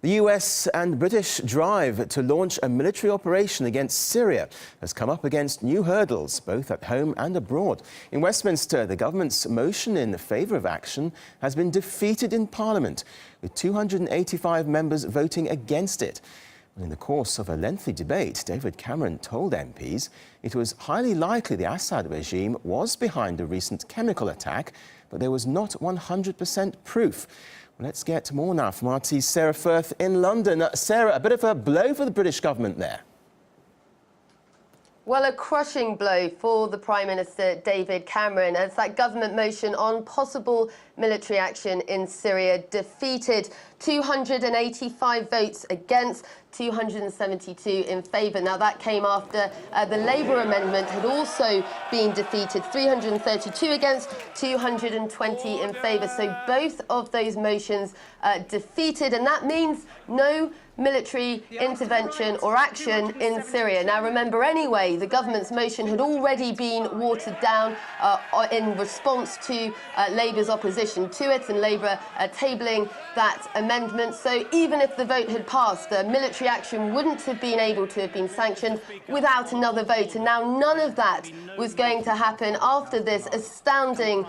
The US and British drive to launch a military operation against Syria has come up against new hurdles, both at home and abroad. In Westminster, the government's motion in favour of action has been defeated in Parliament, with 285 members voting against it. In the course of a lengthy debate, David Cameron told MPs it was highly likely the Assad regime was behind the recent chemical attack, but there was not 100% proof. Let's get more now from RT's Sarah Firth in London. Sarah, a bit of a blow for the British government there. Well, a crushing blow for the Prime Minister, David Cameron, as that government motion on possible military action in Syria defeated. 285 votes against, 272 in favour. Now, that came after the Labour amendment had also been defeated. 332 against, 220 in favour. So both of those motions defeated, and that means no military intervention or action in Syria. Now, remember, anyway, the government's motion had already been watered down in response to Labour's opposition to it, and Labour tabling that amendment. So even if the vote had passed, military action wouldn't have been able to have been sanctioned without another vote. And now none of that was going to happen after this astounding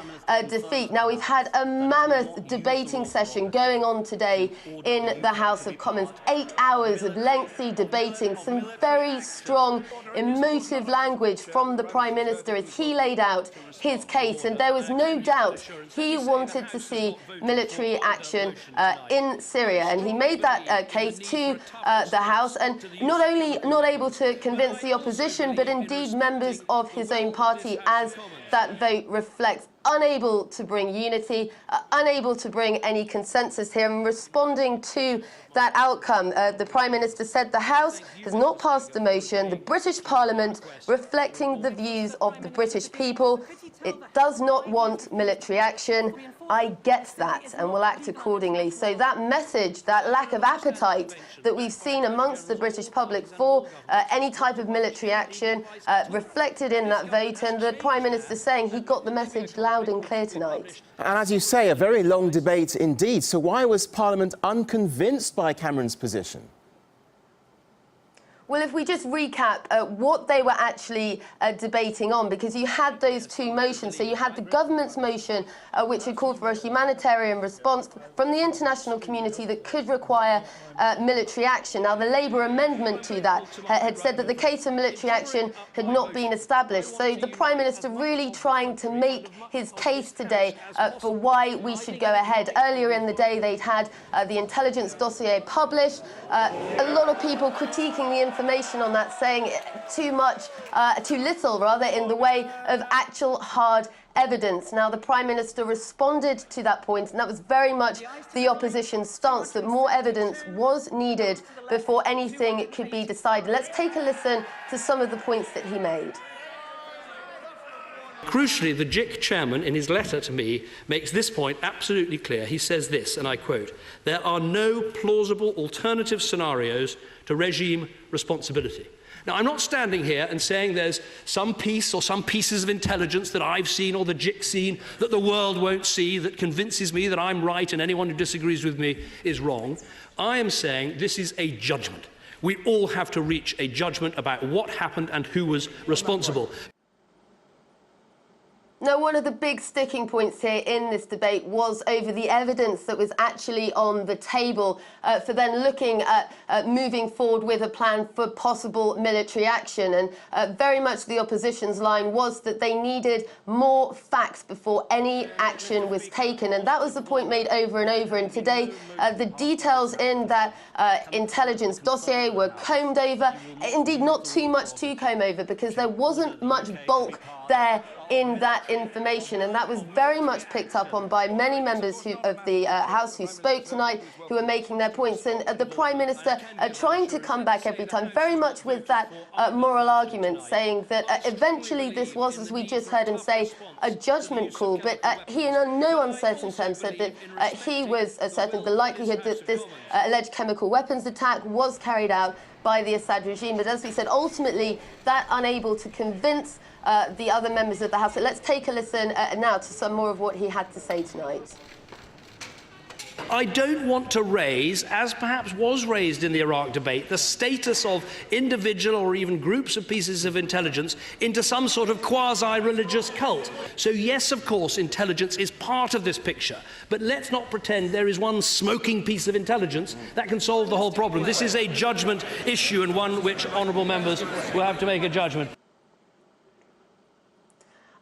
defeat. Now, we've had a mammoth debating session going on today in the House of Commons. 8 hours of lengthy debating, some very strong, emotive language from the Prime Minister as he laid out his case. And there was no doubt he wanted to see military action in Syria. And he made that case to the House, and not only not able to convince the opposition, but indeed members of his own party, as that vote reflects, unable to bring unity, unable to bring any consensus here. And responding to that outcome, the Prime Minister said the House has not passed the motion, the British Parliament reflecting the views of the British people. It does not want military action. I get that and will act accordingly. So that message, that lack of appetite that we've seen amongst the British public for any type of military action reflected in that vote, and the Prime Minister saying he got the message loud and clear tonight. And as you say, a very long debate indeed. So why was Parliament unconvinced by Cameron's position? Well, if we just recap what they were actually debating on, because you had those two motions. So you had the government's motion, which had called for a humanitarian response from the international community that could require military action. Now, the Labour amendment to that had said that the case of military action had not been established. So the Prime Minister really trying to make his case today for why we should go ahead. Earlier in the day, they'd had the intelligence dossier published. A lot of people critiquing the information on that, saying too little rather, in the way of actual hard evidence. Now, the Prime Minister responded to that point, and that was very much the opposition's stance, that more evidence was needed before anything could be decided. Let's take a listen to some of the points that he made. Crucially, the JIC chairman, in his letter to me, makes this point absolutely clear. He says this, and I quote, "There are no plausible alternative scenarios to regime responsibility." Now, I'm not standing here and saying there's some piece or some pieces of intelligence that I've seen or the JIC seen that the world won't see that convinces me that I'm right and anyone who disagrees with me is wrong. I am saying this is a judgment. We all have to reach a judgment about what happened and who was responsible. Now, one of the big sticking points here in this debate was over the evidence that was actually on the table for then looking at moving forward with a plan for possible military action. And very much the opposition's line was that they needed more facts before any action was taken. And that was the point made over and over. And today, the details in that intelligence dossier were combed over. Indeed, not too much to comb over, because there wasn't much bulk there in that information, and that was very much picked up on by many members of the House who spoke tonight, who were making their points. And the Prime Minister trying to come back every time, very much with that moral argument, saying that eventually this was, as we just heard him say, a judgment call. But he, in no uncertain terms, said that he was certain the likelihood that this alleged chemical weapons attack was carried out by the Assad regime. But as we said, ultimately, that unable to convince the other members of the House. So let's take a listen now to some more of what he had to say tonight. I don't want to raise, as perhaps was raised in the Iraq debate, the status of individual or even groups of pieces of intelligence into some sort of quasi-religious cult. So yes, of course, intelligence is part of this picture, but let's not pretend there is one smoking piece of intelligence that can solve the whole problem. This is a judgment issue, and one which honourable members will have to make a judgment.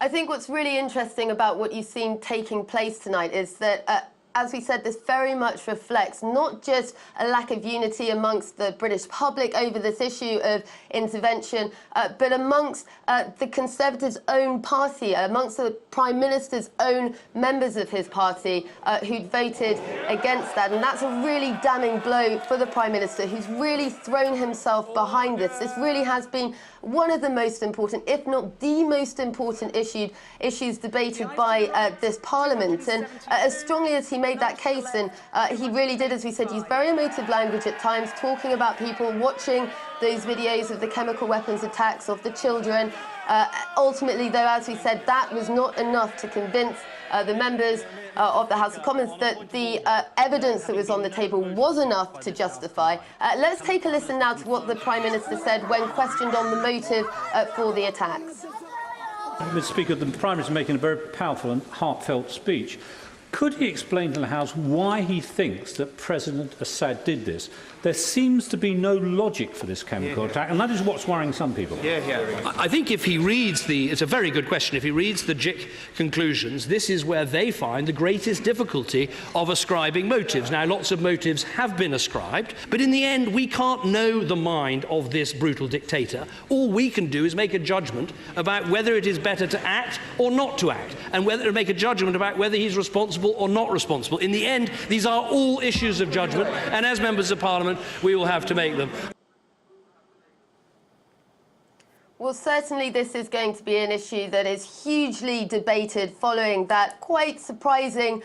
I think what's really interesting about what you've seen taking place tonight is that, as we said, this very much reflects not just a lack of unity amongst the British public over this issue of intervention, but amongst the Conservatives' own party, amongst the Prime Minister's own members of his party who'd voted against that. And that's a really damning blow for the Prime Minister, who's really thrown himself behind this. This really has been one of the most important, if not the most important issues debated by this Parliament. And as strongly as he made that case, and he really did, as we said, use very emotive language at times, talking about people watching those videos of the chemical weapons attacks of the children. Ultimately, though, as we said, that was not enough to convince the members of the House of Commons that the evidence that was on the table was enough to justify. Let's take a listen now to what the Prime Minister said when questioned on the motive for the attacks. Mr. Speaker, the Prime Minister is making a very powerful and heartfelt speech. Could he explain to the House why he thinks that President Assad did this? There seems to be no logic for this chemical attack, and that is what's worrying some people. I think if he reads it's a very good question, if he reads the JIC conclusions, this is where they find the greatest difficulty of ascribing motives. Now, lots of motives have been ascribed, but in the end, we can't know the mind of this brutal dictator. All we can do is make a judgment about whether it is better to act or not to act, and whether to make a judgment about whether he's responsible or not responsible. In the end, these are all issues of judgment, and as members of Parliament, we will have to make them. Well, certainly this is going to be an issue that is hugely debated following that quite surprising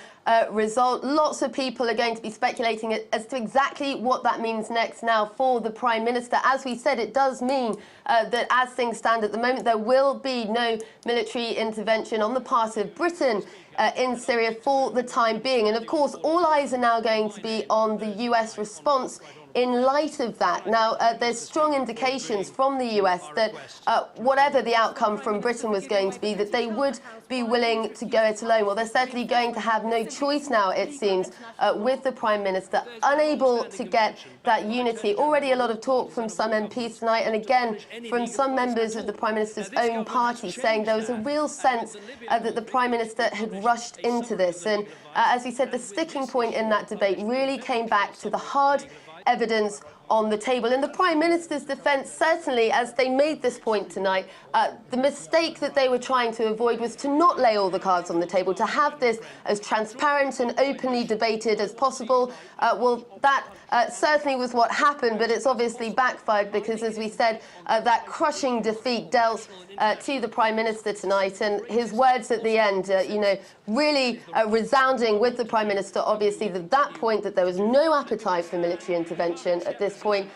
result. Lots of people are going to be speculating as to exactly what that means next now for the Prime Minister. As we said, it does mean that as things stand at the moment, there will be no military intervention on the part of Britain in Syria for the time being. And of course, all eyes are now going to be on the US response in light of that. Now, there's strong indications from the US that whatever the outcome from Britain was going to be, that they would be willing to go it alone. Well, they're certainly going to have no choice now, it seems, with the Prime Minister unable to get that unity. Already a lot of talk from some MPs tonight, and again from some members of the Prime Minister's own party, saying there was a real sense that the Prime Minister had rushed into this. And as we said, the sticking point in that debate really came back to the hard evidence on the table. In the Prime Minister's defence, certainly, as they made this point tonight, the mistake that they were trying to avoid was to not lay all the cards on the table, to have this as transparent and openly debated as possible. Well, that certainly was what happened, but it's obviously backfired because, as we said, that crushing defeat dealt to the Prime Minister tonight, and his words at the end, really resounding with the Prime Minister, obviously, that point that there was no appetite for military intervention at this point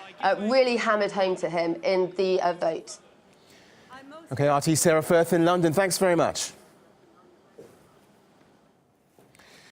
really hammered home to him in the vote. OK, RT Sarah Firth in London, thanks very much.